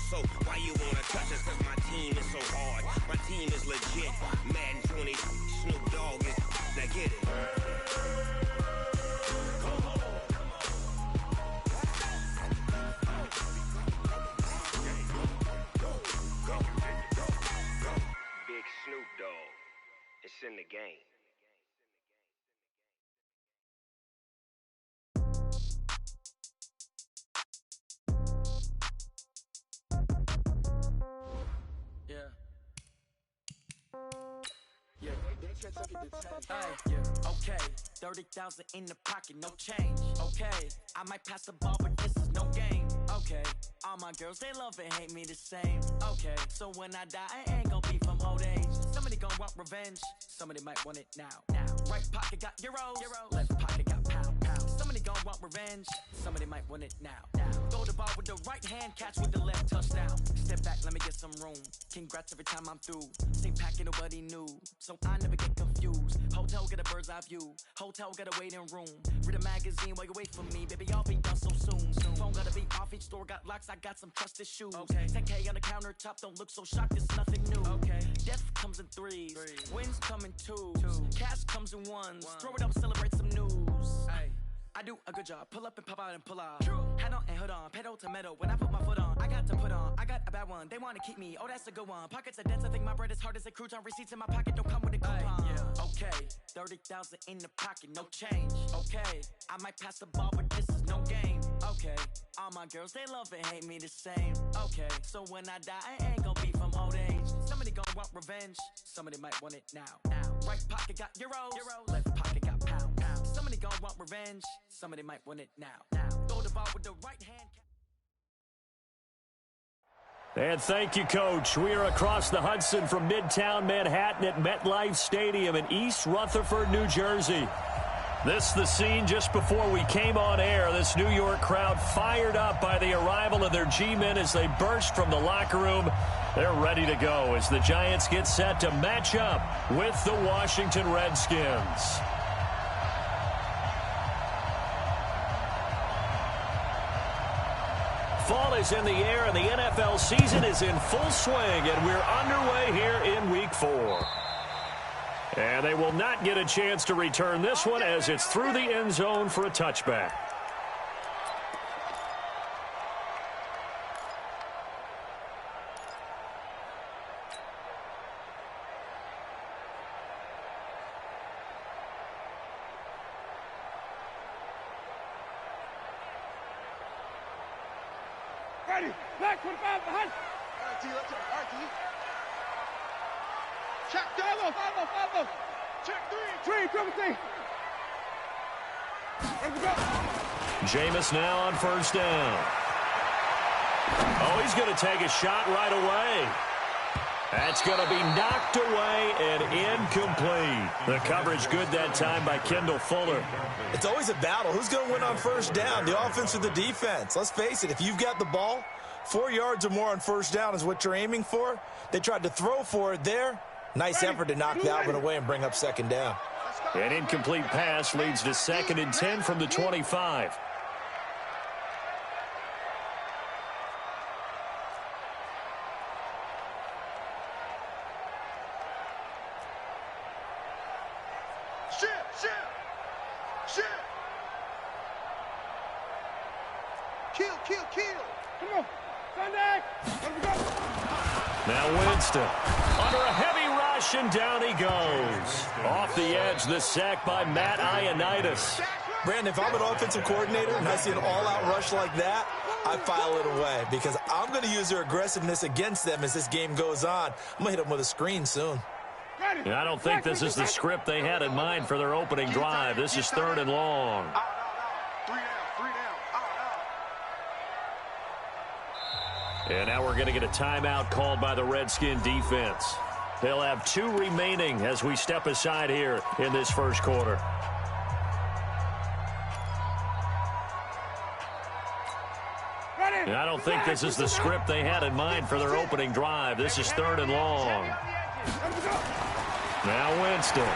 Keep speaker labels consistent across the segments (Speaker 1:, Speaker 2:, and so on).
Speaker 1: So why you wanna touch us? Cause my team is so hard. My team is legit. Madden 20, Snoop Dogg is. Now get it. Big Snoop Dogg. It's in the game.
Speaker 2: Okay, 30,000 in the pocket, no change. Okay, I might pass the ball, but this is no game. Okay, all my girls, they love and hate me the same. Okay, so when I die, I ain't gon' be from old age. Somebody gon' want revenge, somebody might want it now. Right pocket got euros, left pocket got pound. Somebody gon' want revenge, somebody might want it now. Throw the ball with the right hand, catch with the left, touchdown. Step back, let me get some room. Congrats every time I'm through. Same packet, nobody knew, so I never get confused. Hotel get a bird's eye view, hotel got a waiting room. Read a magazine while you wait for me, baby, I'll be done so soon. Phone gotta be off, each store got locks, I got some trusted shoes. 10K on the countertop, don't look so shocked, it's nothing new. Death comes in threes, wins come in twos, cash comes in ones. Throw it up, celebrate some news. I do a good job, pull up and pop out and pull out. Head on and hood on, pedal to metal. When I put my foot on, I got to put on. I got a bad one, they wanna keep me, oh that's a good one. Pockets are dense, I think my bread is hard as a crouton. Receipts in my pocket don't come with a coupon. Okay, 30,000 in the pocket, no change. Okay, I might pass the ball, but this is no game. Okay, all my girls, they love and hate me the same. Okay, so when I die, I ain't gon' be from old age. Somebody gon' want revenge, somebody might want it now. Right pocket got euros, left pocket got pound. Somebody gon' want revenge, somebody might want it now. Throw the ball with the right hand.
Speaker 3: And thank you, Coach. We are across the Hudson from Midtown Manhattan at MetLife Stadium in East Rutherford, New Jersey. This is the scene just before we came on air. This New York crowd fired up by the arrival of their G-men as they burst from the locker room. They're ready to go as the Giants get set to match up with the Washington Redskins. Fall is in the air, and the NFL season is in full swing, and we're underway here in Week 4. And they will not get a chance to return this one as it's through the end zone for a touchback.
Speaker 4: Ready, black 25 behind. All right, T, let's go. All right, T. Check, follow. Check, three, triple T. Let's go.
Speaker 3: Jameis now on first down. Oh, he's going to take a shot right away. That's going to be knocked away and incomplete. The coverage good that time by Kendall Fuller.
Speaker 5: It's always a battle. Who's going to win on first down, the offense or the defense? Let's face it, if you've got the ball, 4 yards or more on first down is what you're aiming for. They tried to throw for it there. Nice effort to knock that one away and bring up second down.
Speaker 3: An incomplete pass leads to 2nd and 10 from the 25.
Speaker 4: Kill. Come on. Sunday.
Speaker 3: Now Winston under a heavy rush, and down he goes. Off the edge, the sack by Matt Ioannidis.
Speaker 5: Brandon, if I'm an offensive coordinator and I see an all-out rush like that, I file it away because I'm going to use their aggressiveness against them as this game goes on. I'm going to hit them with a screen soon.
Speaker 3: I don't think this is the script they had in mind for their opening drive. This is 3rd and long. And now we're going to get a timeout called by the Redskin defense. They'll have 2 remaining as we step aside here in this first quarter. And I don't think this is the script they had in mind for their opening drive. This is 3rd and long. Now Winston.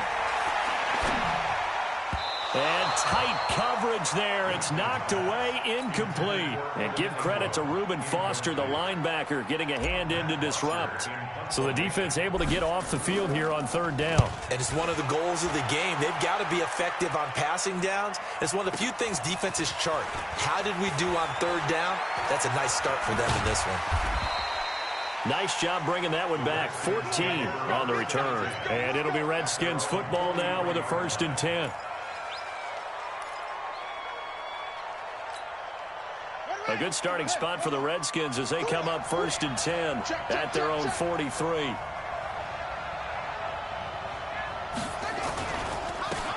Speaker 3: And tight coverage there. It's knocked away, incomplete. And give credit to Reuben Foster, the linebacker, getting a hand in to disrupt. So the defense able to get off the field here on third down.
Speaker 5: And it's one of the goals of the game. They've got to be effective on passing downs. It's one of the few things defenses chart. How did we do on third down? That's a nice start for them in this one.
Speaker 3: Nice job bringing that one back. 14 on the return. And it'll be Redskins football now with a 1st and 10. A good starting spot for the Redskins as they come up 1st and 10 at their own 43.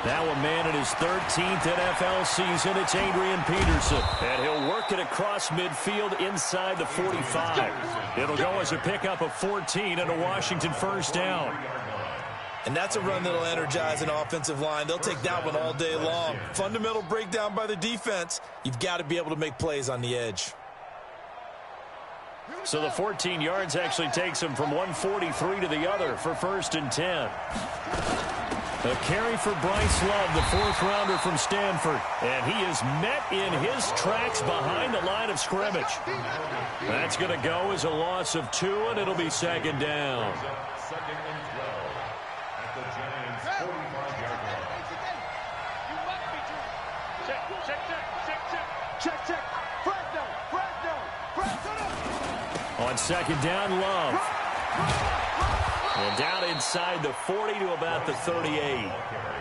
Speaker 3: Now a man in his 13th NFL season, it's Adrian Peterson. And he'll work it across midfield inside the 45. It'll go as a pickup of 14 and a Washington 1st down.
Speaker 5: And that's a run that'll energize an offensive line. They'll take that one all day long. Fundamental breakdown by the defense. You've got to be able to make plays on the edge.
Speaker 3: So the 14 yards actually takes him from 143 to the other for 1st and 10. A carry for Bryce Love, the 4th-rounder from Stanford. And he is met in his tracks behind the line of scrimmage. That's going to go as a loss of 2, and it'll be 2nd down. On 2nd down, Love. And down inside the 40 to about the 38.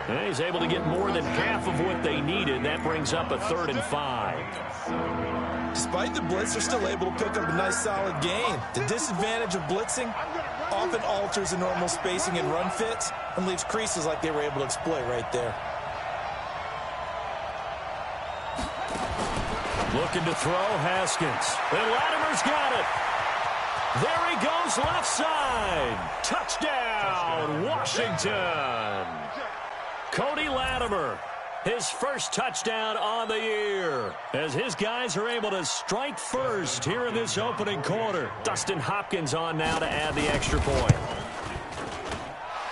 Speaker 3: And he's able to get more than half of what they needed. That brings up a 3rd and 5.
Speaker 5: Despite the blitz, they're still able to pick up a nice solid gain. The disadvantage of blitzing often alters the normal spacing and run fits and leaves creases like they were able to exploit right there.
Speaker 3: Looking to throw, Haskins. And Latimer's got it. There he goes, left side. Touchdown, Washington. Cody Latimer, his first touchdown on the year, as his guys are able to strike first here in this opening quarter. Dustin Hopkins on now to add the extra point.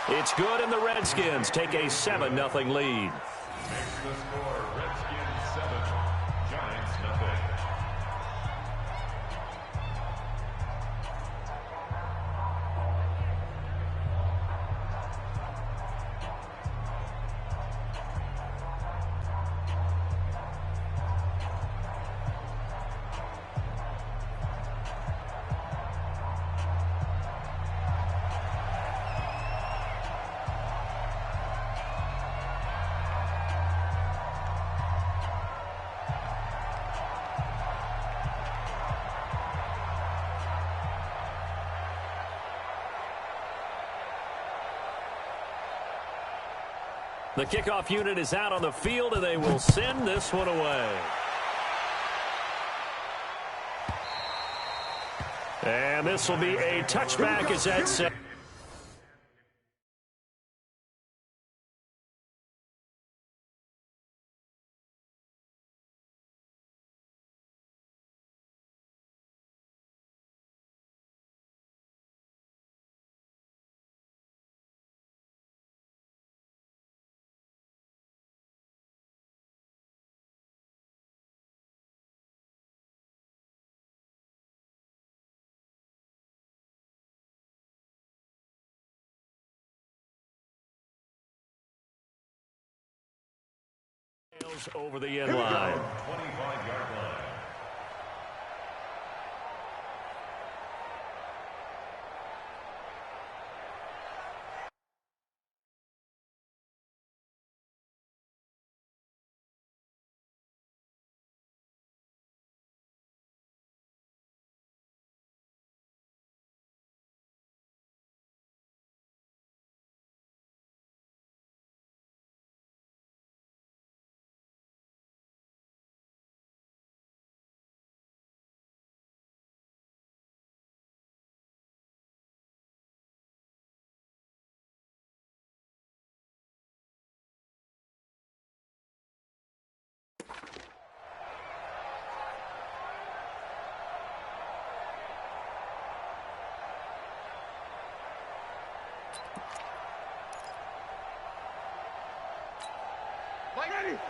Speaker 3: It's good, and the Redskins take a 7-0 lead. The kickoff unit is out on the field, and they will send this one away. And this will be a touchback as that set. Over the end line. 25-yard line.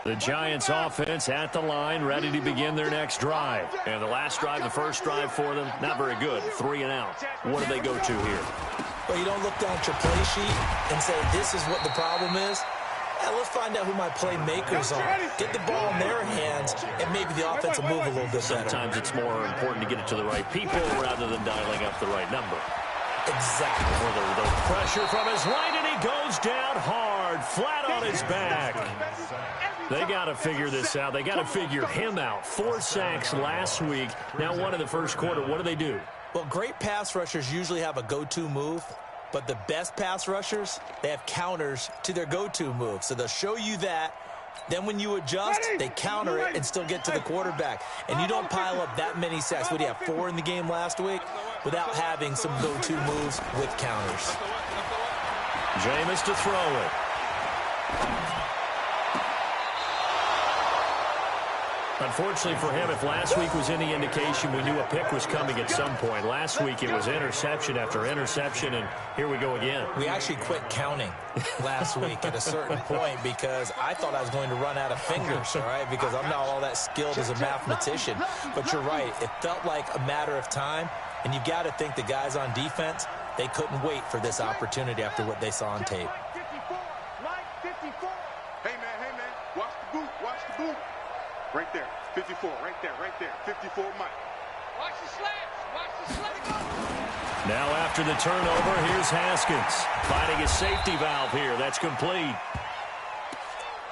Speaker 3: The Giants offense at the line, ready to begin their next drive. And the last drive, the first drive for them, not very good. 3 and out. What do they go to here?
Speaker 5: Well, you don't look down at your play sheet and say, this is what the problem is. Let's find out who my playmakers are. Get the ball in their hands, and maybe the offense will move a little bit better.
Speaker 3: Sometimes it's more important to get it to the right people rather than dialing up the right number.
Speaker 5: Exactly.
Speaker 3: The pressure from his right, and he goes down hard, flat on his back. They got to figure this out. They got to figure him out. 4 sacks last week. Now 1 in the first quarter. What do?
Speaker 5: Well, great pass rushers usually have a go-to move, but the best pass rushers, they have counters to their go-to move. So they'll show you that. Then when you adjust, they counter it and still get to the quarterback. And you don't pile up that many sacks. What do you have, 4 in the game last week? Without having some go-to moves with counters.
Speaker 3: Jameis to throw it. Unfortunately for him, if last week was any indication, we knew a pick was coming at some point. Last week it was interception after interception, and here we go again.
Speaker 5: We actually quit counting last week at a certain point because I thought I was going to run out of fingers, all right, because I'm not all that skilled as a mathematician. But you're right. It felt like a matter of time, and you got to think the guys on defense, they couldn't wait for this opportunity after what they saw on tape.
Speaker 4: Hey, man, watch the boot. Right there, 54, right there, 54, Mike. Watch the slants.
Speaker 3: Now after the turnover, here's Haskins finding a safety valve here. That's complete.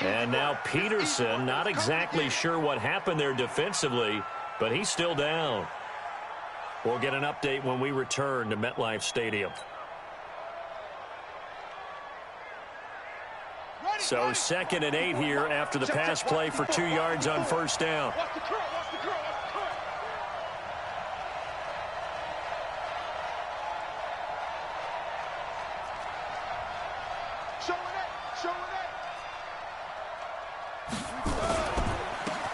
Speaker 3: And now Peterson, not exactly sure what happened there defensively, but he's still down. We'll get an update when we return to MetLife Stadium. So 2nd and 8 here after the pass play for 2 yards on first down.
Speaker 4: Watch the curl. Showing it.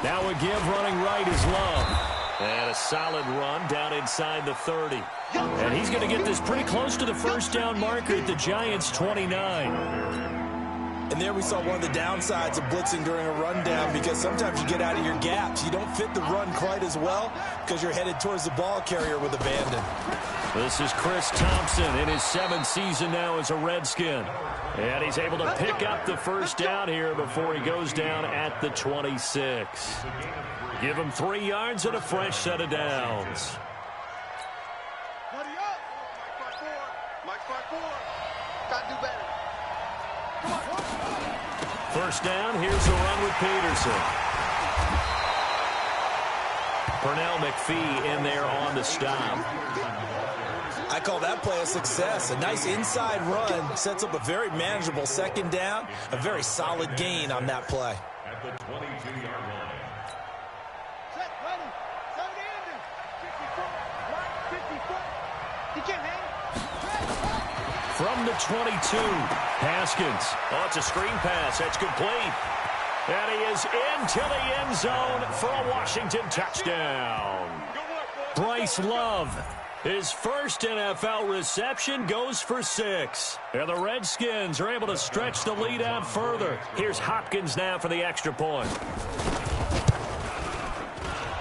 Speaker 3: Now a give running right is Love. And a solid run down inside the 30. And he's going to get this pretty close to the first down marker at the Giants' 29.
Speaker 5: And there we saw one of the downsides of blitzing during a rundown because sometimes you get out of your gaps. You don't fit the run quite as well because you're headed towards the ball carrier with abandon.
Speaker 3: This is Chris Thompson in his 7th season now as a Redskin. And he's able to pick up the first down here before he goes down at the 26. Give him 3 yards and a fresh set of downs.
Speaker 4: Buddy up. Mike 5-4. Gotta do better. Come on.
Speaker 3: First down, here's the run with Peterson. Pernell McPhee in there on the stop.
Speaker 5: I call that play a success. A nice inside run sets up a very manageable 2nd down. A very solid gain on that play.
Speaker 6: At the 22-yard line.
Speaker 4: Set, ready. 54. He can't hang.
Speaker 3: From the 22, Haskins. Oh, it's a screen pass. That's complete. And he is into the end zone for a Washington touchdown. Bryce Love, his first NFL reception, goes for 6. And the Redskins are able to stretch the lead out further. Here's Hopkins now for the extra point.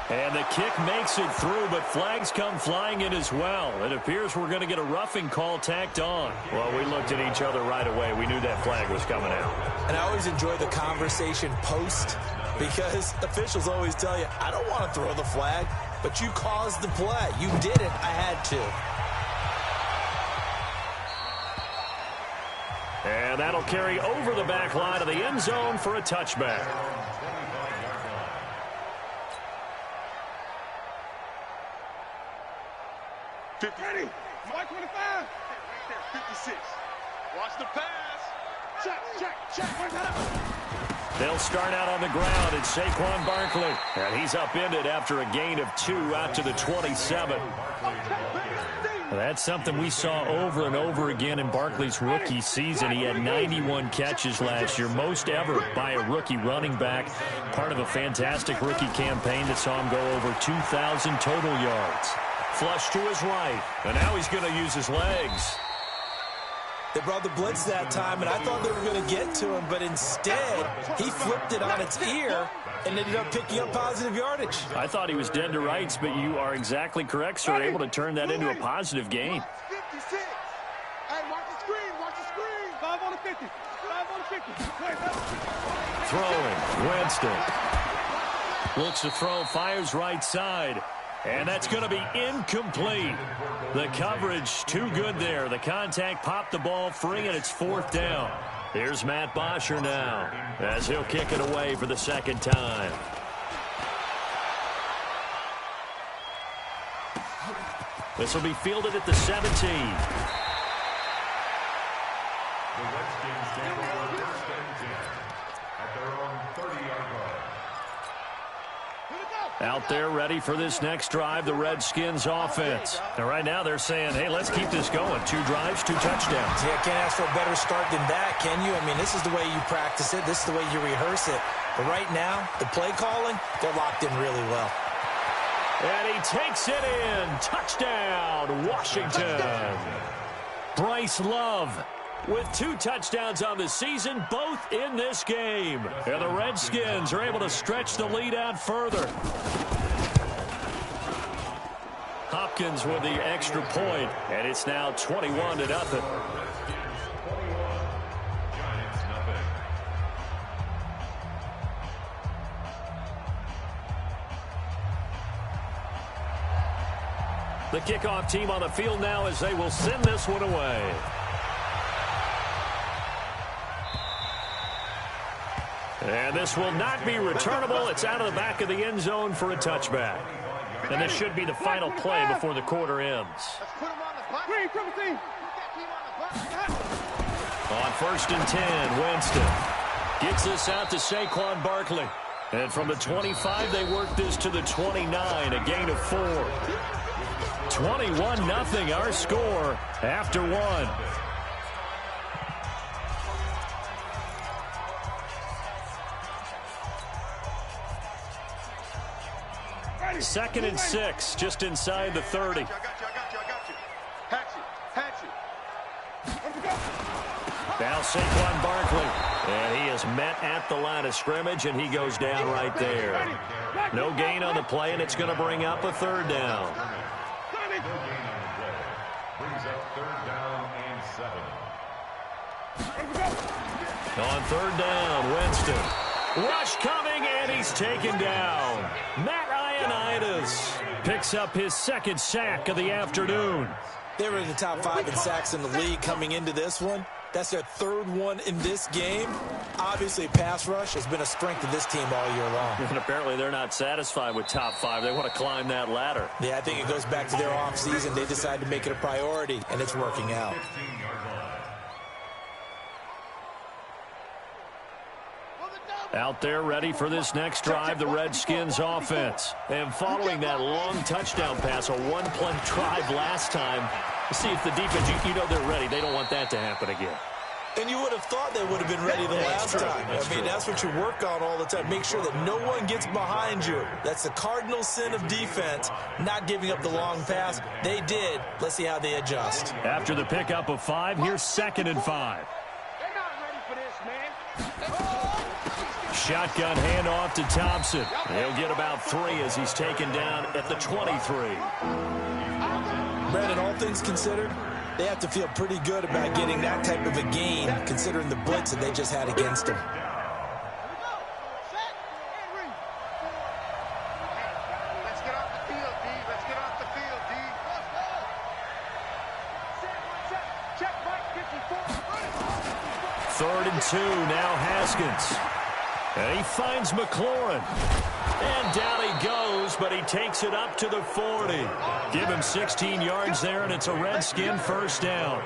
Speaker 3: And the kick makes it through, but flags come flying in as well. It appears we're going to get a roughing call tacked on. Well, we looked at each other right away. We knew that flag was coming out.
Speaker 5: And I always enjoy the conversation post because officials always tell you, I don't want to throw the flag, but you caused the play. You did it. I had to.
Speaker 3: And that'll carry over the back line of the end zone for a touchback.
Speaker 4: Ready. Mike 25. Right there, 56. Watch the pass. Check.
Speaker 3: They'll start out on the ground. It's Saquon Barkley. And he's upended after a gain of 2 out to the 27. That's something we saw over and over again in Barkley's rookie season. He had 91 catches last year, most ever by a rookie running back. Part of a fantastic rookie campaign that saw him go over 2,000 total yards. Flush to his right, and now he's going to use his legs.
Speaker 5: They brought the blitz that time, and I thought they were going to get to him, but instead, he flipped it on its ear and ended up picking up positive yardage.
Speaker 3: I thought he was dead to rights, but you are exactly correct, sir. Able to turn that into a positive gain.
Speaker 4: 56. Hey, watch the screen. Watch the screen. 5 on the 50. 5 on the 50.
Speaker 3: Throwing, Winston. Looks to throw, fires right side. And that's going to be incomplete. The coverage too good there. The contact popped the ball free, and it's 4th down. Here's Matt Bosher now as he'll kick it away for the second time. This will be fielded at the 17.
Speaker 6: The Redskins take over 1st and 10 at their own 30-yard line.
Speaker 3: Out there ready for this next drive, the Redskins offense. And right now they're saying, hey, let's keep this going. 2 drives, 2 touchdowns.
Speaker 5: Yeah, can't ask for a better start than that, can you? I mean, this is the way you practice it. This is the way you rehearse it. But right now, the play calling, they're locked in really well.
Speaker 3: And he takes it in. Touchdown, Washington. Bryce Love with 2 touchdowns on the season, both in this game. And the Redskins are able to stretch the lead out further. Hopkins with the extra point, and it's now 21-0. The kickoff team on the field now as they will send this one away. And this will not be returnable. It's out of the back of the end zone for a touchback. And this should be the final play before the quarter ends. On 1st and 10, Winston gets this out to Saquon Barkley. And from the 25, they work this to the 29, a gain of 4. 21-0, our score after 1. Second and 6, just inside the 30.
Speaker 4: I got you. Hatch it.
Speaker 3: Now Saquon Barkley. And he is met at the line of scrimmage, and he goes down right there. No gain on the play, and it's going to bring up a 3rd down.
Speaker 6: No gain on the play. Brings up 3rd down and 7.
Speaker 3: On 3rd down, Winston. Rush coming, and he's taken down. Matt Ioannidis picks up his 2nd sack of the afternoon.
Speaker 5: They were in the top 5 in sacks in the league coming into this one. That's their 3rd one in this game. Obviously, pass rush has been a strength of this team all year long.
Speaker 3: And apparently they're not satisfied with top 5. They want to climb that ladder.
Speaker 5: Yeah, I think it goes back to their offseason. They decided to make it a priority, and it's working out.
Speaker 3: Out there ready for this next drive, the Redskins offense. And following that long touchdown pass, a 1-play drive last time, see if the defense, you know they're ready. They don't want that to happen again.
Speaker 5: And you would have thought they would have been ready the last time. I mean, that's what you work on all the time. Make sure that no one gets behind you. That's the cardinal sin of defense, not giving up the long pass. They did. Let's see how they adjust.
Speaker 3: After the pickup of 5, here's 2nd and 5.
Speaker 4: They're not ready for this, man.
Speaker 3: Shotgun handoff to Thompson. He'll get about 3 as he's taken down at the 23.
Speaker 5: Brandon, all things considered, they have to feel pretty good about getting that type of a gain, considering the blitz that they just had against them.
Speaker 4: Let's get off the field, D. Let's get off the field, D. Check right, 54.
Speaker 3: 3rd and 2, now Haskins. And he finds McLaurin. And down he goes, but he takes it up to the 40. Give him 16 yards there, and it's a Redskin 1st down.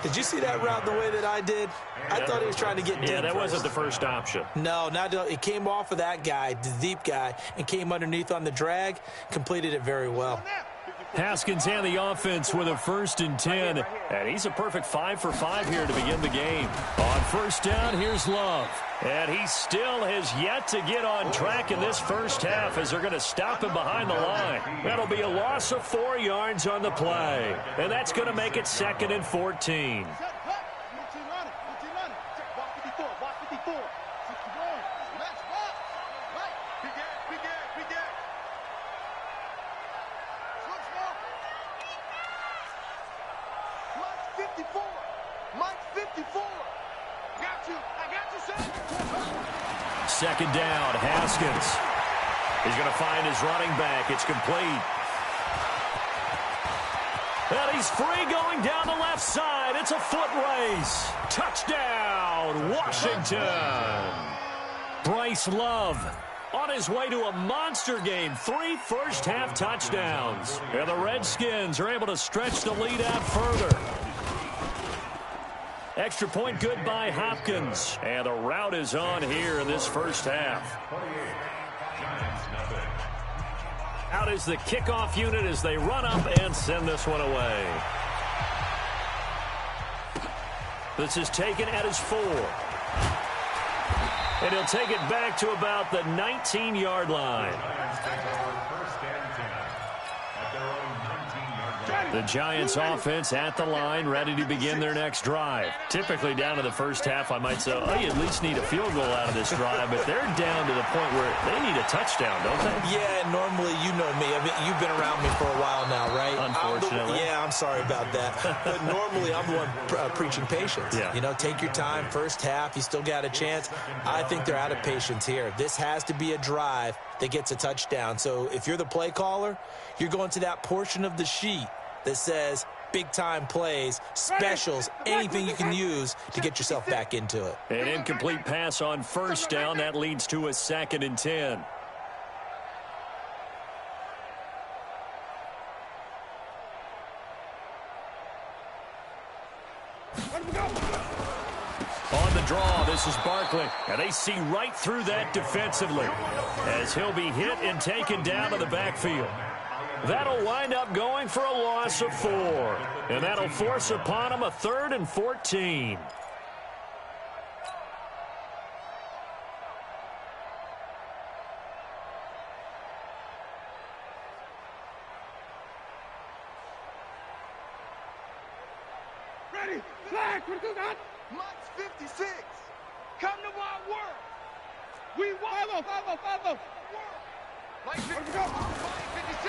Speaker 5: Did you see that route the way that I did? I thought he was trying to get deep.
Speaker 3: Yeah, that
Speaker 5: first.
Speaker 3: wasn't the first option.
Speaker 5: No, it came off of that guy, the deep guy, and came underneath on the drag, completed it very well.
Speaker 3: Haskins and the offense with a 1st and 10. And he's a perfect 5 for 5 here to begin the game. On 1st down, here's Love. And he still has yet to get on track in this first half as they're going to stop him behind the line. That'll be a loss of 4 yards on the play. And that's going to make it 2nd and 14. Second down, Haskins. He's going to find his running back. It's complete. And he's free going down the left side. It's a foot race. Touchdown, Washington. Bryce Love on his way to a monster game. 3 first-half touchdowns. And the Redskins are able to stretch the lead out further. Extra point good by Hopkins. And the route is on here in this first half. Out is the kickoff unit as they run up and send this one away. This is taken at his 4. And he'll take it back to about the 19-yard line. The Giants offense at the line, ready to begin their next drive. Typically down to the first half, I might say, oh, you at least need a field goal out of this drive, but they're down to the point where they need a touchdown, don't they?
Speaker 5: Yeah, normally, you know me. I mean, you've been around me for a while now, right?
Speaker 3: Unfortunately.
Speaker 5: I'm sorry about that. But normally, I'm the one preaching patience.
Speaker 3: Yeah.
Speaker 5: You know, take your time. First half, you still got a chance. I think they're out of patience here. This has to be a drive that gets a touchdown. So if you're the play caller, you're going to that portion of the sheet that says big-time plays, specials, anything you can use to get yourself back into it.
Speaker 3: An incomplete pass on 1st down. That leads to a 2nd and 10. On the draw, this is Barkley. And they see right through that defensively as he'll be hit and taken down to the backfield. That'll wind up going for a loss of 4. And that'll force upon him a 3rd and 14.
Speaker 4: Ready, flag, what do that? Mike's 56. Come to my work. We want follow.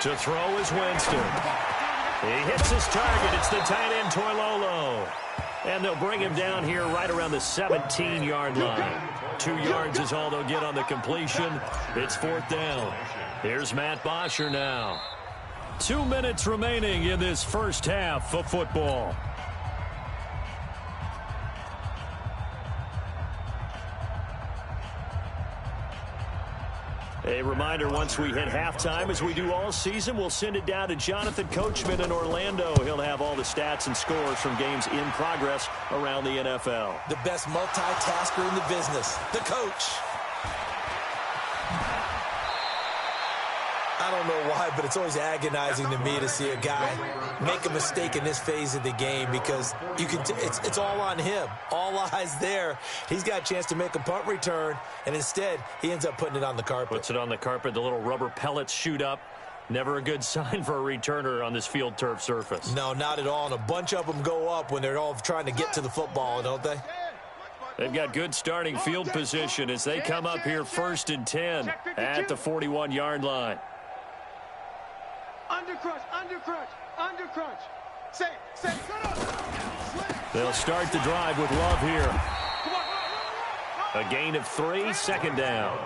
Speaker 3: To throw is Winston. He hits his target. It's the tight end, Toilolo. And they'll bring him down here right around the 17-yard line. 2 yards is all they'll get on the completion. It's 4th down. Here's Matt Bosher now. 2 minutes remaining in this first half of football. A reminder, once we hit halftime, as we do all season, we'll send it down to Jonathan Coachman in Orlando. He'll have all the stats and scores from games in progress around the NFL.
Speaker 5: The best multitasker in the business, the coach. I don't know why, but it's always agonizing to me to see a guy make a mistake in this phase of the game because you can. It's all on him. All eyes there. He's got a chance to make a punt return, and instead he ends up putting it on the carpet.
Speaker 3: Puts it on the carpet. The little rubber pellets shoot up. Never a good sign for a returner on this field turf surface.
Speaker 5: No, not at all. And a bunch of them go up when they're all trying to get to the football, don't they?
Speaker 3: They've got good starting field position as they come up here 1st and 10 at the 41-yard line.
Speaker 4: Under crunch. Say, shut up.
Speaker 3: They'll start the drive with Love here. A gain of 3, 2nd down.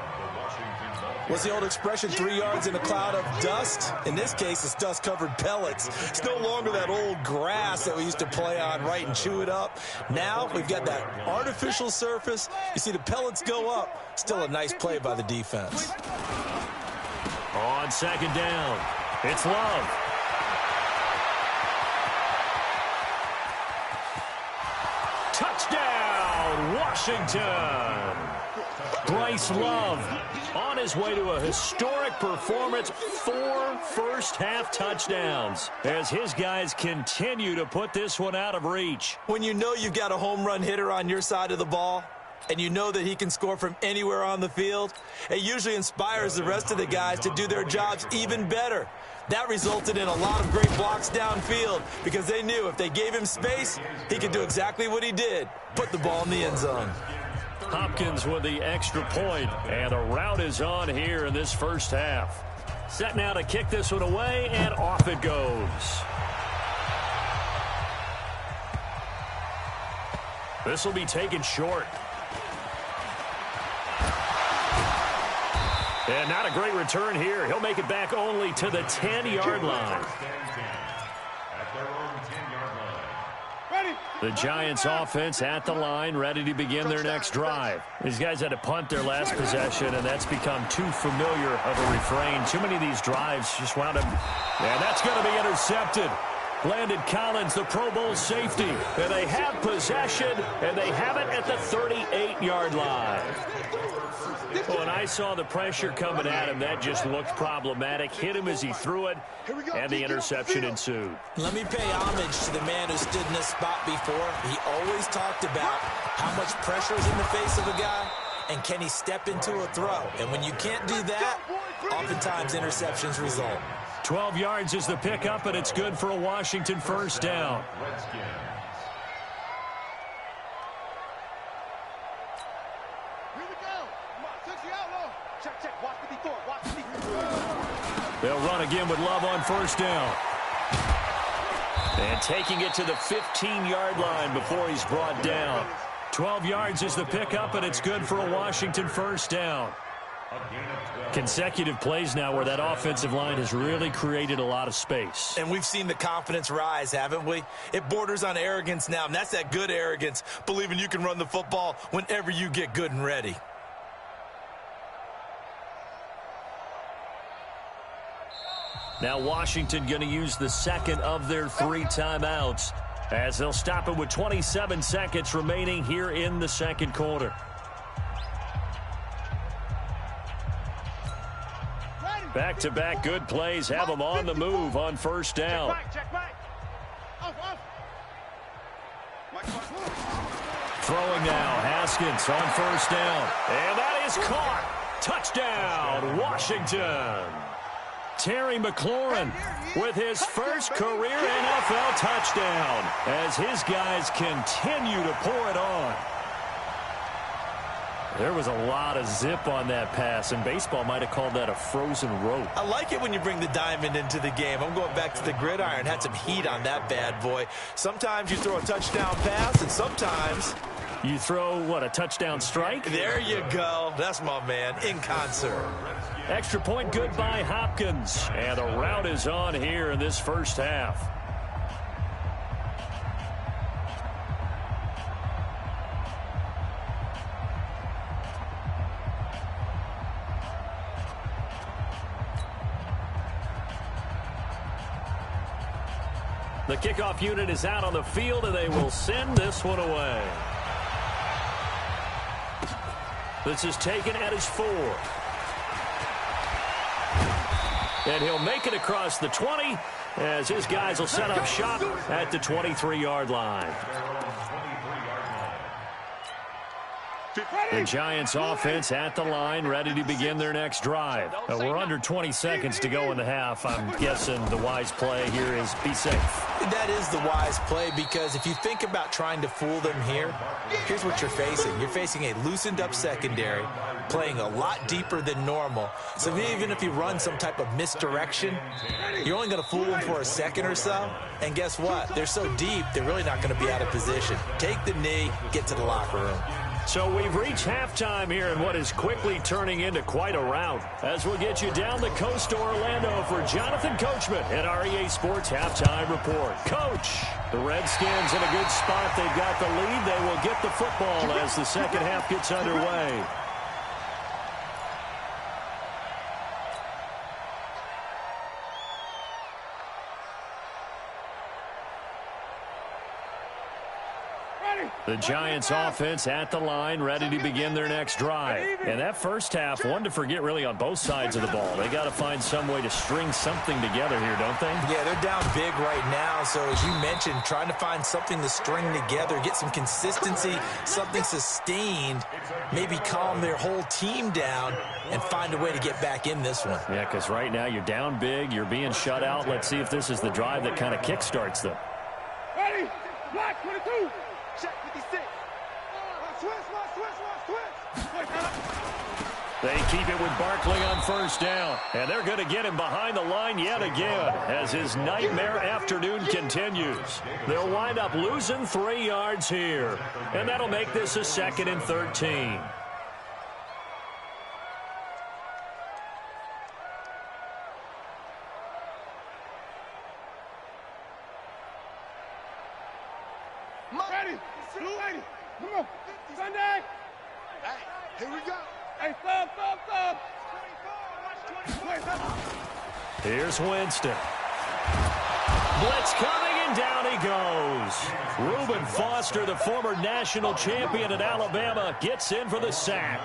Speaker 5: What's the old expression, 3 yards in a cloud of dust? In this case, it's dust-covered pellets. It's no longer that old grass that we used to play on, right, and chew it up. Now we've got that artificial surface. You see the pellets go up. Still a nice play by the defense.
Speaker 3: On 2nd down, it's Love. Touchdown, Washington. Bryce Love on his way to a historic performance, 4 first-half touchdowns, as his guys continue to put this one out of reach.
Speaker 5: When you know you've got a home run hitter on your side of the ball, and you know that he can score from anywhere on the field, it usually inspires the rest of the guys to do their jobs even better. That resulted in a lot of great blocks downfield because they knew if they gave him space, he could do exactly what he did, put the ball in the end zone.
Speaker 3: Hopkins with the extra point, and a rout is on here in this first half. Set now to kick this one away, and off it goes. This will be taken short. And not a great return here. He'll make it back only to the 10-yard line. The Giants offense at the line, ready to begin their next drive. These guys had to punt their last possession, and that's become too familiar of a refrain. Too many of these drives just wound up. And that's going to be intercepted. Landon Collins, the Pro Bowl safety. And they have possession, and they have it at the 38-yard line. When I saw the pressure coming at him, that just looked problematic. Hit him as he threw it, and the interception ensued.
Speaker 5: Let me pay homage to the man who stood in this spot before. He always talked about how much pressure is in the face of a guy, and can he step into a throw. And when you can't do that, oftentimes interceptions result.
Speaker 3: 12 yards is the pickup, and it's good for a Washington first down. They'll run again with Love on first down. And taking it to the 15-yard line before he's brought down. 12 yards is the pickup, and it's good for a Washington first down. Consecutive plays now where that offensive line has really created a lot of space.
Speaker 5: And we've seen the confidence rise, haven't we? It borders on arrogance now, and that's that good arrogance, believing you can run the football whenever you get good and ready.
Speaker 3: Now Washington going to use the second of their 3 timeouts as they'll stop it with 27 seconds remaining here in the second quarter. Back-to-back good plays have them on the move on first down. Throwing now, Haskins on first down. And that is caught. Touchdown, Washington. Terry McLaurin with his first career NFL touchdown as his guys continue to pour it on. There was a lot of zip on that pass, and baseball might have called that a frozen rope.
Speaker 5: I like it when you bring the diamond into the game. I'm going back to the gridiron. Had some heat on that bad boy. Sometimes you throw a touchdown pass, and sometimes
Speaker 3: you throw, what, a touchdown strike?
Speaker 5: There you go. That's my man, in concert.
Speaker 3: Extra point good by Hopkins. And the rout is on here in this first half. The kickoff unit is out on the field, and they will send this one away. This is taken at his 4. And he'll make it across the 20 as his guys will set up shop at the 23-yard line. The Giants offense at the line, ready to begin their next drive. We're under 20 seconds to go in the half. I'm guessing the wise play here is be safe.
Speaker 5: That is the wise play, because if you think about trying to fool them here, here's what you're facing. You're facing a loosened up secondary, playing a lot deeper than normal. So even if you run some type of misdirection, you're only going to fool them for a second or so. And guess what? They're so deep, they're really not going to be out of position. Take the knee, get to the locker room.
Speaker 3: So we've reached halftime here in what is quickly turning into quite a rout. As we'll get you down the coast to Orlando for Jonathan Coachman at our EA Sports Halftime Report. Coach, the Redskins in a good spot. They've got the lead. They will get the football as the second half gets underway. The Giants offense at the line, ready to begin their next drive. And that first half, one to forget really on both sides of the ball. They got to find some way to string something together here, don't they?
Speaker 5: Yeah, they're down big right now. So as you mentioned, trying to find something to string together, get some consistency, something sustained, maybe calm their whole team down and find a way to get back in this one.
Speaker 3: Yeah, because right now you're down big, you're being shut out. Let's see if this is the drive that kind of kickstarts them.
Speaker 4: Ready? Black 22. Check 56.
Speaker 3: They keep it with Barkley on first down, and they're going to get him behind the line yet again as his nightmare afternoon continues. They'll wind up losing 3 yards here, and that'll make this a 2nd and 13.
Speaker 4: Ready? Blue 80. Come on. Sunday. Hey, here we go. Hey, stop.
Speaker 3: Here's Winston. Blitz coming, and down he goes. Reuben Foster, the former national champion at Alabama, gets in for the sack.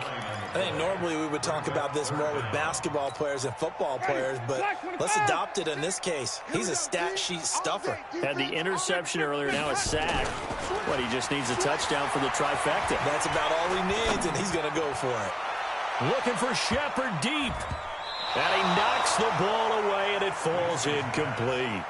Speaker 5: I think normally we would talk about this more with basketball players and football players, but let's adopt it in this case. He's a stat sheet stuffer.
Speaker 3: Had the interception earlier, now a sack. What, he just needs a touchdown for the trifecta.
Speaker 5: That's about all he needs, and he's going to go for it.
Speaker 3: Looking for Shepard deep. And he knocks the ball away, and it falls incomplete.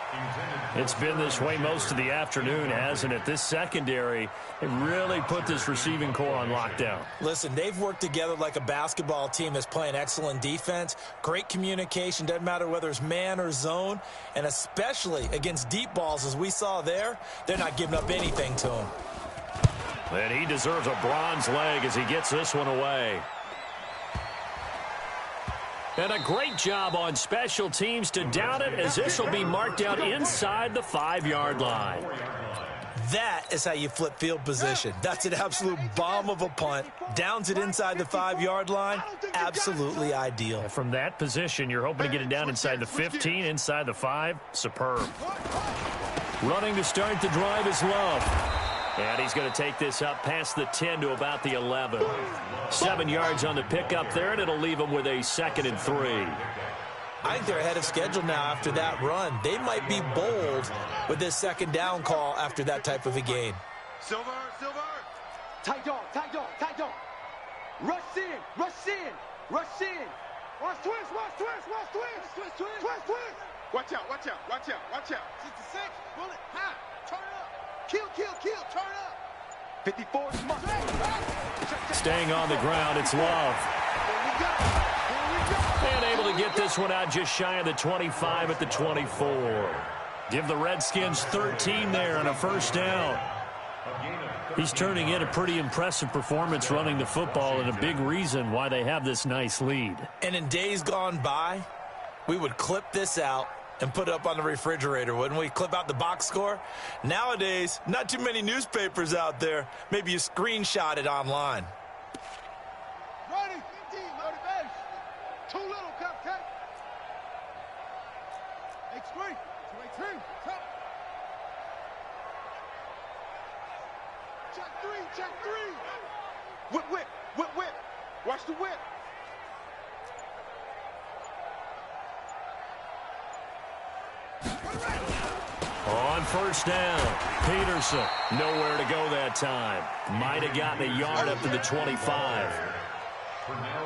Speaker 3: It's been this way most of the afternoon, hasn't it? This secondary, it really put this receiving core on lockdown.
Speaker 5: Listen, they've worked together like a basketball team that's playing excellent defense, great communication, doesn't matter whether it's man or zone, and especially against deep balls, as we saw there, they're not giving up anything to him.
Speaker 3: And he deserves a bronze leg as he gets this one away. And a great job on special teams to down it, as this will be marked out inside the 5-yard line.
Speaker 5: That is how you flip field position. That's an absolute bomb of a punt. Downs it inside the 5-yard line. Absolutely ideal.
Speaker 3: From that position, you're hoping to get it down inside the 15, inside the 5. Superb. Running to start the drive is Love. And he's going to take this up past the 10 to about the 11. 7 yards on the pickup there, and it'll leave him with a 2nd and 3.
Speaker 5: I think they're ahead of schedule now after that run. They might be bold with this 2nd down call after that type of a gain.
Speaker 4: Silver.
Speaker 7: Tight dog. Rush in. Watch twist.
Speaker 4: Watch out.
Speaker 7: 66, bullet, high, turn up. Kill, turn up. 54 smart.
Speaker 3: Staying on the ground, it's Love. And able to get this one out just shy of the 25 at the 24. Give the Redskins 13 there on a 1st down. He's turning in a pretty impressive performance running the football, and a big reason why they have this nice lead.
Speaker 5: And in days gone by, we would clip this out and put it up on the refrigerator, wouldn't we? Clip out the box score. Nowadays, not too many newspapers out there. Maybe you screenshot it online.
Speaker 7: Ready, motivation. Too little, cupcake. X3, 283, top. Check three.
Speaker 4: Whip. Watch the whip.
Speaker 3: On 1st down, Peterson, nowhere to go that time. Might have gotten a yard up to the 25.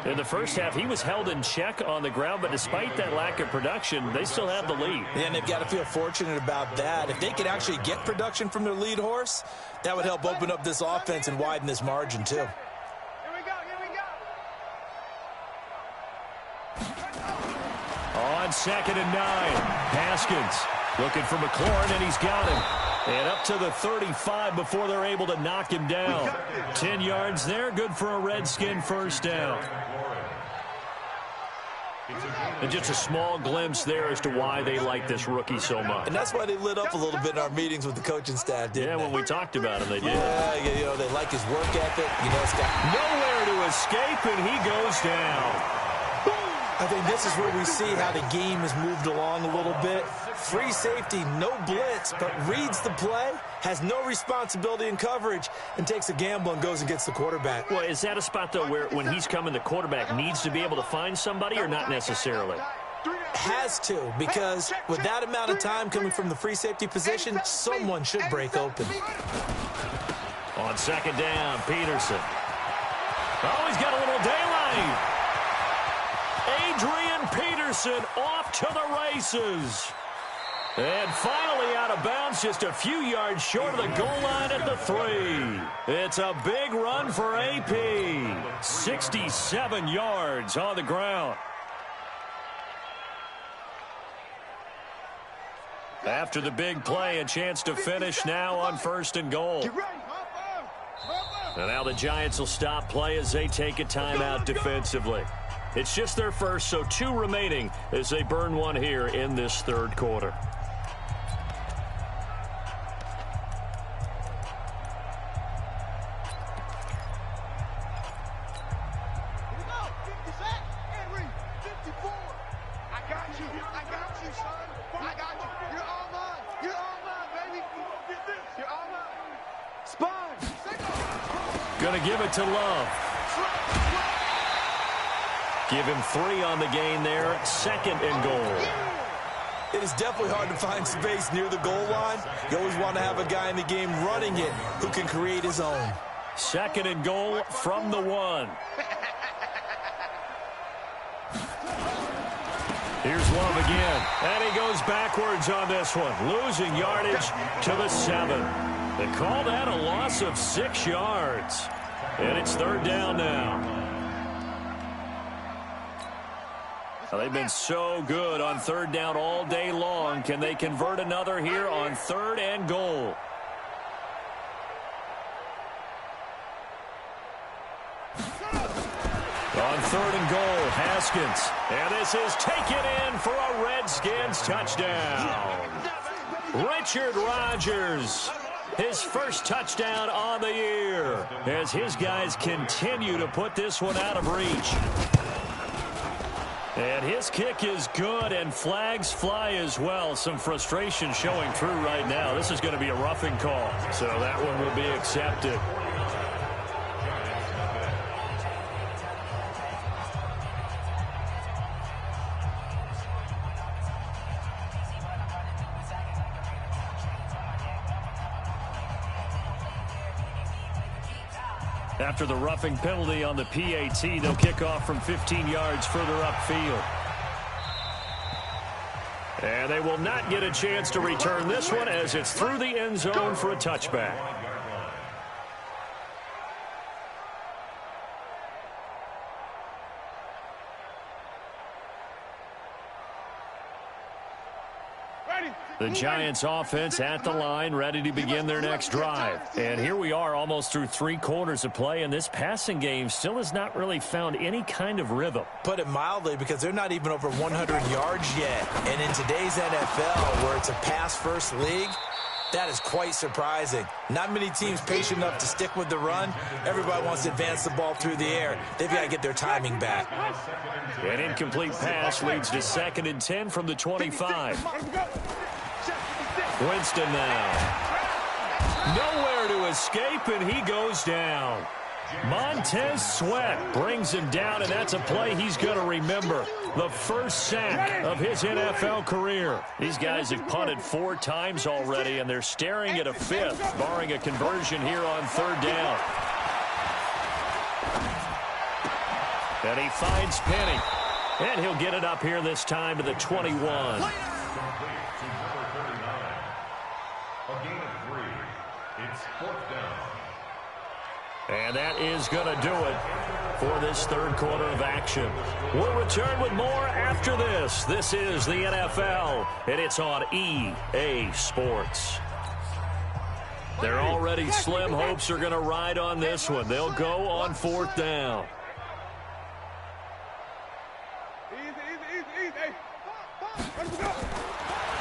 Speaker 3: In the first half, he was held in check on the ground, but despite that lack of production, they still have the lead.
Speaker 5: And they've got to feel fortunate about that. If they could actually get production from their lead horse, that would help open up this offense and widen this margin, too.
Speaker 7: Here we go.
Speaker 3: On 2nd and 9, Haskins looking for McLaurin, and he's got him. And up to the 35 before they're able to knock him down. 10 yards there, good for a Redskin 1st down. And just a small glimpse there as to why they like this rookie so much.
Speaker 5: And that's why they lit up a little bit in our meetings with the coaching staff, didn't they?
Speaker 3: When we talked about him, they did.
Speaker 5: Yeah, they like his work ethic. It's got
Speaker 3: nowhere to escape, and he goes down.
Speaker 5: I think this is where we see how the game has moved along a little bit. Free safety, no blitz, but reads the play, has no responsibility in coverage, and takes a gamble and goes and gets the quarterback.
Speaker 3: Well, is that a spot, though, where when he's coming, the quarterback needs to be able to find somebody or not necessarily?
Speaker 5: Has to, because with that amount of time coming from the free safety position, someone should break open.
Speaker 3: On second down, Peterson. Oh, he's got a little daylight. Adrian Peterson off to the races. And finally out of bounds, just a few yards short of the goal line at the 3. It's a big run for AP. 67 yards on the ground. After the big play, a chance to finish now on 1st and goal. And now the Giants will stop play as they take a timeout defensively. It's just their first, so 2 remaining as they burn one here in this 3rd quarter. Going to give it to Love. Give him 3 on the gain there. 2nd and goal.
Speaker 5: It is definitely hard to find space near the goal line. You always want to have a guy in the game running it who can create his own.
Speaker 3: 2nd and goal from the 1. Here's Love again. And he goes backwards on this one. Losing yardage to the 7. They call that a loss of 6 yards. And it's 3rd down now. Well, they've been so good on 3rd down all day long. Can they convert another here on 3rd and goal? On 3rd and goal, Haskins. And this is taken in for a Redskins touchdown. Richard Rodgers, his first touchdown on the year, as his guys continue to put this one out of reach. And his kick is good, and flags fly as well. Some frustration showing through right now. This is going to be a roughing call, so that one will be accepted. After the roughing penalty on the PAT, they'll kick off from 15 yards further upfield. And they will not get a chance to return this one as it's through the end zone for a touchback. The Giants offense at the line, ready to begin their next drive. And here we are almost through 3 quarters of play, and this passing game still has not really found any kind of rhythm.
Speaker 5: Put it mildly, because they're not even over 100 yards yet. And in today's NFL, where it's a pass-first league, that is quite surprising. Not many teams patient enough to stick with the run. Everybody wants to advance the ball through the air. They've got to get their timing back.
Speaker 3: An incomplete pass leads to 2nd and 10 from the 25. Winston now. Nowhere to escape, and he goes down. Montez Sweat brings him down, and that's a play he's going to remember. The first sack of his NFL career. These guys have punted 4 times already, and they're staring at a 5th, barring a conversion here on 3rd down. And he finds Penny. And he'll get it up here this time to the 21. And that is going to do it for this 3rd quarter of action. We'll return with more after this. This is the NFL, and it's on EA Sports. Their already slim hopes are going to ride on this one. They'll go on 4th down.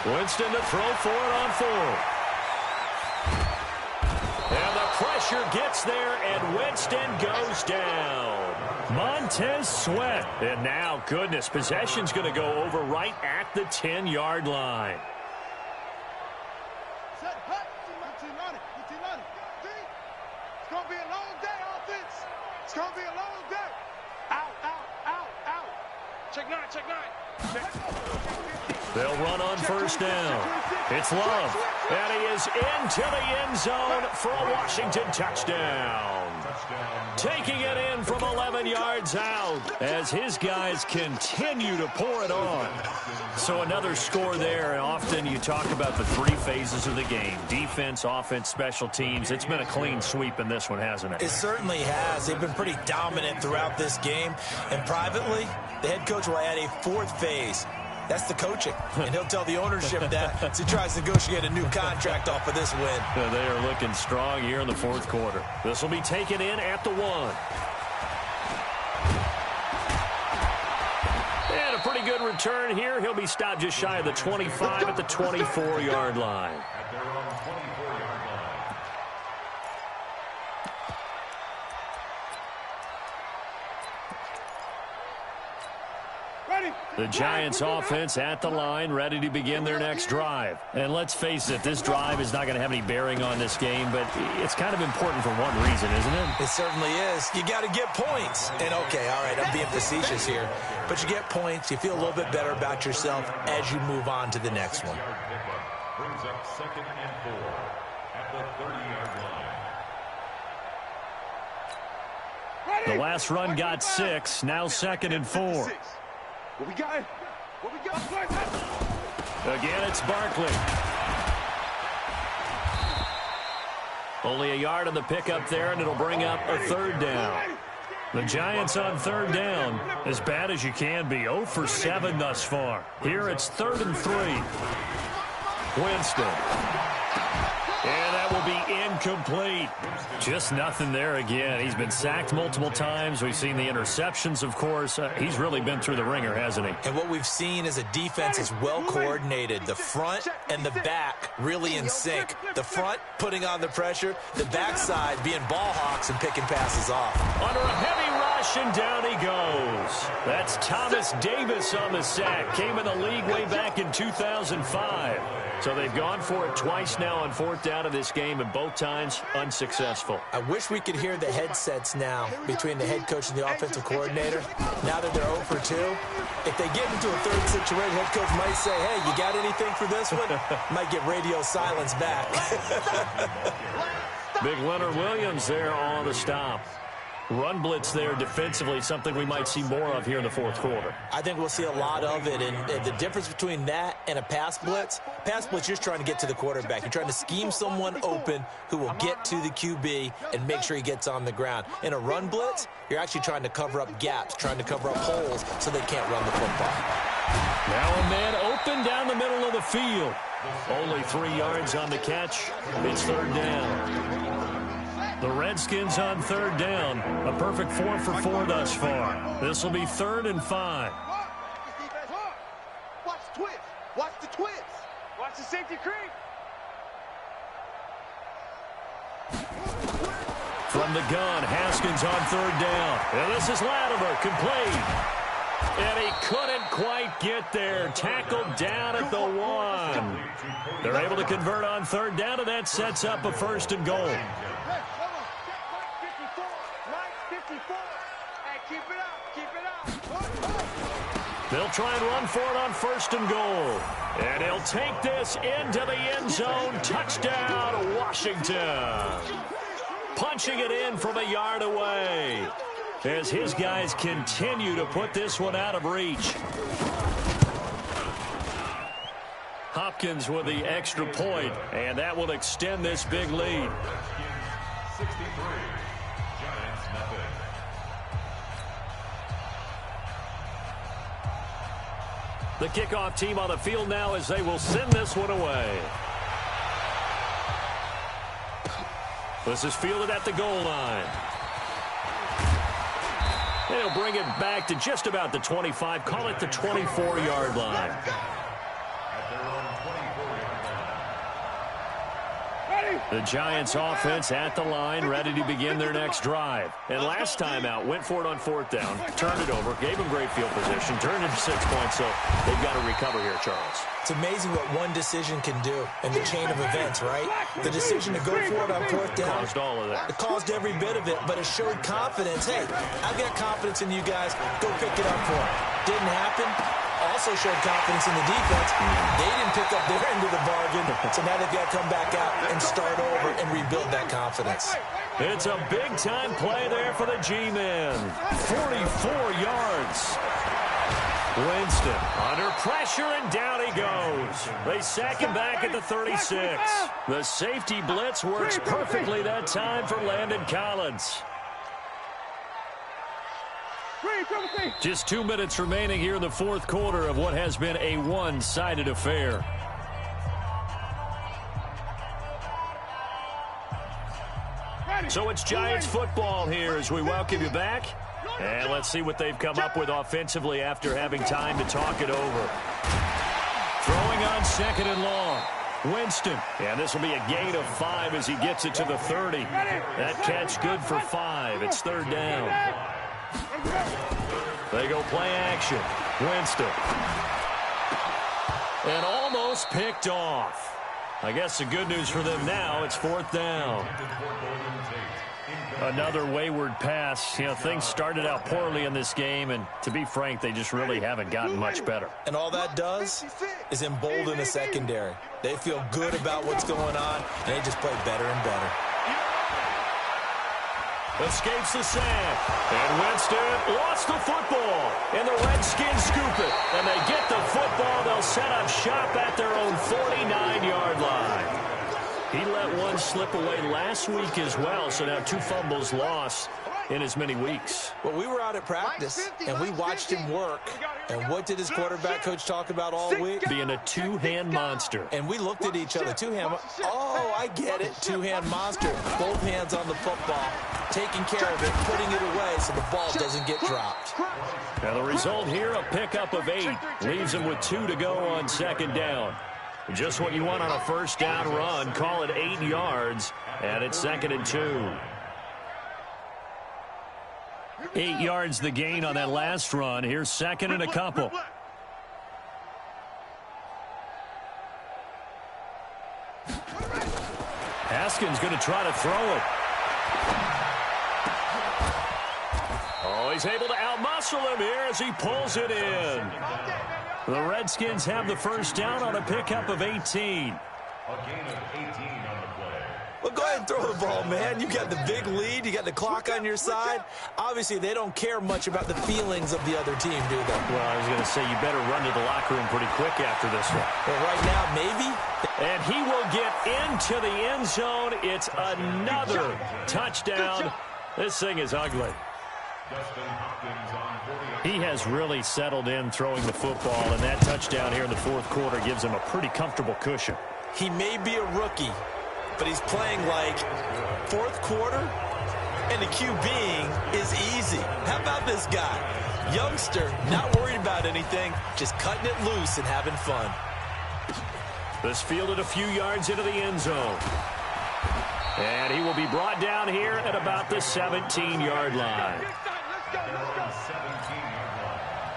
Speaker 3: Winston to throw for it on 4th. And the pressure pressure gets there, and Winston goes down. Montez Sweat. And now, goodness, possession's going to go over right at the 10-yard line.
Speaker 7: It's going to be a long day, offense. It's going to be a long day. Out, out, out, out. Check nine, check nine.
Speaker 3: They'll run on first down. It's Love, and he is into the end zone for a Washington touchdown. Taking it in from 11 yards out as his guys continue to pour it on. So another score there, and often you talk about the three phases of the game: defense, offense, special teams. It's been a clean sweep in this one, hasn't it?
Speaker 5: It certainly has. They've been pretty dominant throughout this game. And privately, the head coach will add a fourth phase. That's the coaching. And he'll tell the ownership that as he tries to negotiate a new contract off of this win.
Speaker 3: They are looking strong here in the fourth quarter. This will be taken in at the 1. And a pretty good return here. He'll be stopped just shy of the 25 at the 24-yard line.
Speaker 6: At their own 24-yard line.
Speaker 3: The Giants offense at the line, ready to begin their next drive. And let's face it, this drive is not going to have any bearing on this game, but it's kind of important for one reason, isn't it?
Speaker 5: It certainly is. You got to get points. And, okay, all right, I'm being facetious here. But you get points, you feel a little bit better about yourself as you move on to the next one.
Speaker 6: Brings up 2nd and 4 at the 30-yard line.
Speaker 3: The last run got 6, now 2nd and 4.
Speaker 7: What we got? What we got?
Speaker 3: Again, it's Barkley. Only a yard on the pickup there, and it'll bring up a 3rd down. The Giants on 3rd down, as bad as you can be, 0 for 7 thus far. Here it's 3rd and 3. Winston. And that will be incomplete. Just nothing there again. He's been sacked multiple times. We've seen the interceptions, of course. He's really been through the ringer, hasn't he?
Speaker 5: And what we've seen is a defense is well coordinated. The front and the back really in sync. The front putting on the pressure. The backside being ball hawks and picking passes off.
Speaker 3: Under a heavy rush, and down he goes. That's Thomas Davis on the sack. Came in the league way back in 2005. So they've gone for it twice now on 4th down of this game, and both times unsuccessful.
Speaker 5: I wish we could hear the headsets now between the head coach and the offensive coordinator. Now that they're 0 for 2, if they get into a third situation, head coach might say, hey, you got anything for this one? Might get radio silence back.
Speaker 3: Big Leonard Williams there on the stop. Run blitz there defensively, something we might see more of here in the fourth quarter.
Speaker 5: I think we'll see a lot of it, and the difference between that and a pass blitz, you're just trying to get to the quarterback. You're trying to scheme someone open who will get to the QB and make sure he gets on the ground. In a run blitz, you're actually trying to cover up gaps, trying to cover up holes so they can't run the football.
Speaker 3: Now a man open down the middle of the field. Only 3 yards on the catch. It's 3rd down. The Redskins on 3rd down. A perfect 4 for 4 thus far. This will be 3rd and 5.
Speaker 7: Watch the twist. Watch the twist. Watch the safety creep.
Speaker 3: From the gun, Haskins on 3rd down. And this is Latimer, complete. And he couldn't quite get there. Tackled down at the 1. They're able to convert on 3rd down, and that sets up a 1st and goal. They'll try and run for it on 1st and goal. And he'll take this into the end zone. Touchdown, Washington. Punching it in from a yard away as his guys continue to put this one out of reach. Hopkins with the extra point, and that will extend this big lead.
Speaker 6: 63. Giants nothing.
Speaker 3: The kickoff team on the field now as they will send this one away. This is fielded at the goal line. They'll bring it back to just about the 25, call it the 24-yard line.
Speaker 6: At their own 24-yard line.
Speaker 7: Ready?
Speaker 3: The Giants offense at the line, ready to begin their next drive. And last time out, went for it on 4th down, turned it over, gave them great field position, turned it to 6 points, so they've got to recover here, Charles.
Speaker 5: It's amazing what one decision can do in the chain of events, right? The decision to go for it on 4th down.
Speaker 3: Caused all of that.
Speaker 5: It caused every bit of it, but it showed confidence. Hey, I've got confidence in you guys. Go pick it up for it. Didn't happen. Also showed confidence in the defense. They didn't pick up their end of the bargain, so now they've got to come back out and start over and rebuild that confidence.
Speaker 3: It's a big-time play there for the G-men. 44 yards. Winston under pressure, and down he goes. They sack him back at the 36. The safety blitz works perfectly that time for Landon Collins. Just 2 minutes remaining here in the 4th quarter of what has been a one-sided affair. So it's Giants football here as we welcome you back. And let's see what they've come up with offensively after having time to talk it over. Throwing on 2nd and long. Winston. And this will be a gain of 5 as he gets it to the 30. That catch good for 5. It's 3rd down. They go play action. Winston. And almost picked off. I guess the good news for them now, it's 4th down. Another wayward pass. You know, things started out poorly in this game, and to be frank, they just really haven't gotten much better.
Speaker 5: And all that does is embolden the secondary. They feel good about what's going on, and they just play better and better.
Speaker 3: Escapes the sack. And Winston lost the football. And the Redskins scoop it. And they get the football. They'll set up shop at their own 49-yard line. He let one slip away last week as well, so now 2 fumbles lost in as many weeks.
Speaker 5: Well, we were out at practice, and we watched him work. And what did his quarterback coach talk about all week?
Speaker 3: Being a two-hand monster.
Speaker 5: And we looked at each other. Two-hand. Oh, I get it. Two-hand monster. Both hands on the football, taking care of it, putting it away so the ball doesn't get dropped.
Speaker 3: Now the result here, a pickup of 8. Leaves him with 2 to go on 2nd down. Just what you want on a 1st down run. Call it 8 yards, and it's 2nd and 2. 8 yards the gain on that last run. Here's 2nd and a couple. Haskins going to try to throw it. Oh, he's able to outmuscle him here as he pulls it in. The Redskins have the 1st down on a pickup of 18.
Speaker 6: A gain of 18 on the play.
Speaker 5: Well, go ahead and throw the ball, man. You got the big lead. You got the clock on your side. Obviously, they don't care much about the feelings of the other team, do they?
Speaker 3: Well, I was going to say, you better run to the locker room pretty quick after this one.
Speaker 5: Well, right now, maybe.
Speaker 3: And he will get into the end zone. It's another touchdown. This thing is ugly. He has really settled in throwing the football, and that touchdown here in the 4th quarter gives him a pretty comfortable cushion.
Speaker 5: He may be a rookie, but he's playing like 4th quarter, and the QBing is easy. How about this guy? Youngster, not worried about anything, just cutting it loose and having fun.
Speaker 3: This fielded a few yards into the end zone. And he will be brought down here at about the 17-yard line.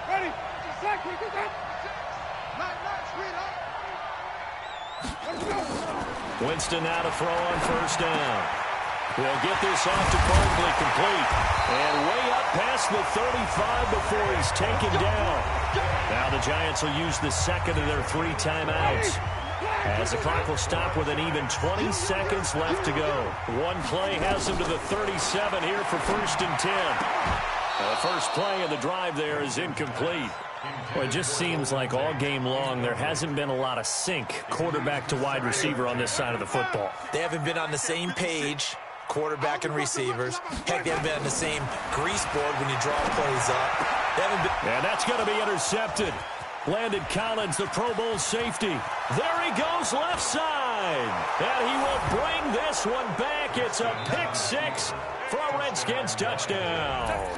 Speaker 7: Ready?
Speaker 3: Winston now to throw on 1st down. He'll get this off to Barkley complete. And way up past the 35 before he's taken down. Now the Giants will use the 2nd of their 3 timeouts. As the clock will stop with an even 20 seconds left to go. One play has him to the 37 here for 1st and 10. The first play of the drive there is incomplete. Well, it just seems like all game long there hasn't been a lot of sync quarterback to wide receiver on this side of the football.
Speaker 5: They haven't been on the same page, quarterback and receivers. Heck, they haven't been on the same grease board when you draw plays up. They haven't been.
Speaker 3: And that's going to be intercepted. Landon Collins, the Pro Bowl safety. There he goes left side. And he will bring this one back. It's a pick 6 for a Redskins touchdown.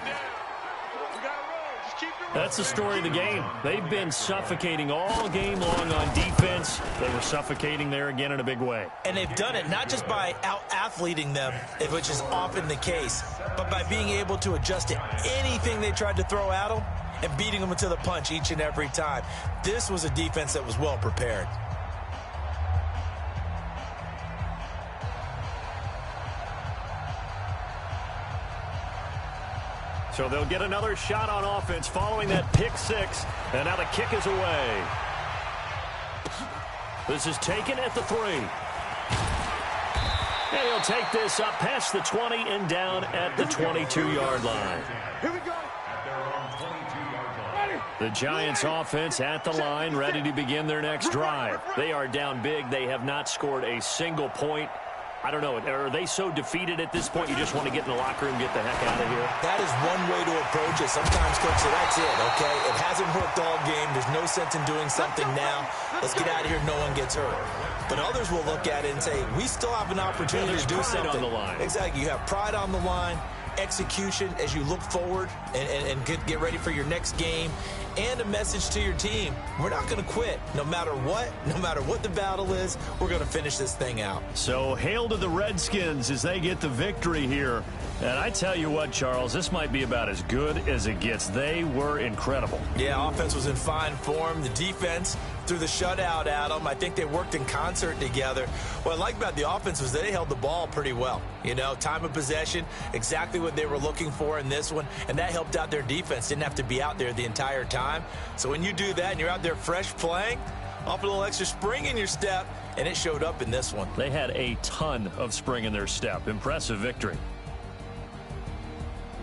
Speaker 3: That's the story of the game. They've been suffocating all game long on defense. They were suffocating there again in a big way.
Speaker 5: And they've done it not just by out-athleting them, which is often the case, but by being able to adjust to anything they tried to throw at them and beating them to the punch each and every time. This was a defense that was well prepared.
Speaker 3: So they'll get another shot on offense following that pick six. And now the kick is away. This is taken at the 3. And he'll take this up past the 20 and down at the 22-yard line.
Speaker 7: Here we go.
Speaker 3: The Giants offense at the line, ready to begin their next drive. They are down big. They have not scored a single point. I don't know. Are they so defeated at this point you just want to get in the locker room and get the heck out of here?
Speaker 5: That is one way to approach it. Sometimes, Coach, so that's it, okay? It hasn't worked all game. There's no sense in doing something now. Let's get out of here. No one gets hurt. But others will look at it and say, we still have an opportunity to do something.
Speaker 3: On the line.
Speaker 5: Exactly. You have pride on the line, execution as you look forward and get ready for your next game, and a message to your team. We're not going to quit. No matter what the battle is, we're going to finish this thing out.
Speaker 3: So hail to the Redskins as they get the victory here. And I tell you what, Charles, this might be about as good as it gets. They were incredible.
Speaker 5: Yeah, offense was in fine form. The defense threw the shutout at them. I think they worked in concert together. What I like about the offense was they held the ball pretty well. You know, time of possession, exactly what they were looking for in this one, and that helped out their defense. Didn't have to be out there the entire time. So when you do that and you're out there fresh playing, off a little extra spring in your step, and it showed up in this one.
Speaker 3: They had a ton of spring in their step. Impressive victory.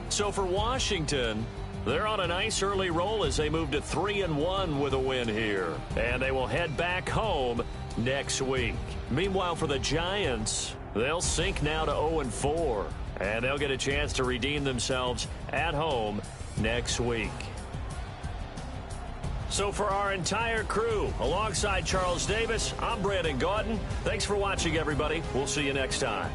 Speaker 3: So for Washington, they're on a nice early roll as they move to 3-1 with a win here. And they will head back home next week. Meanwhile, for the Giants, they'll sink now to 0-4. And they'll get a chance to redeem themselves at home next week. So for our entire crew, alongside Charles Davis, I'm Brandon Gaudin. Thanks for watching, everybody. We'll see you next time.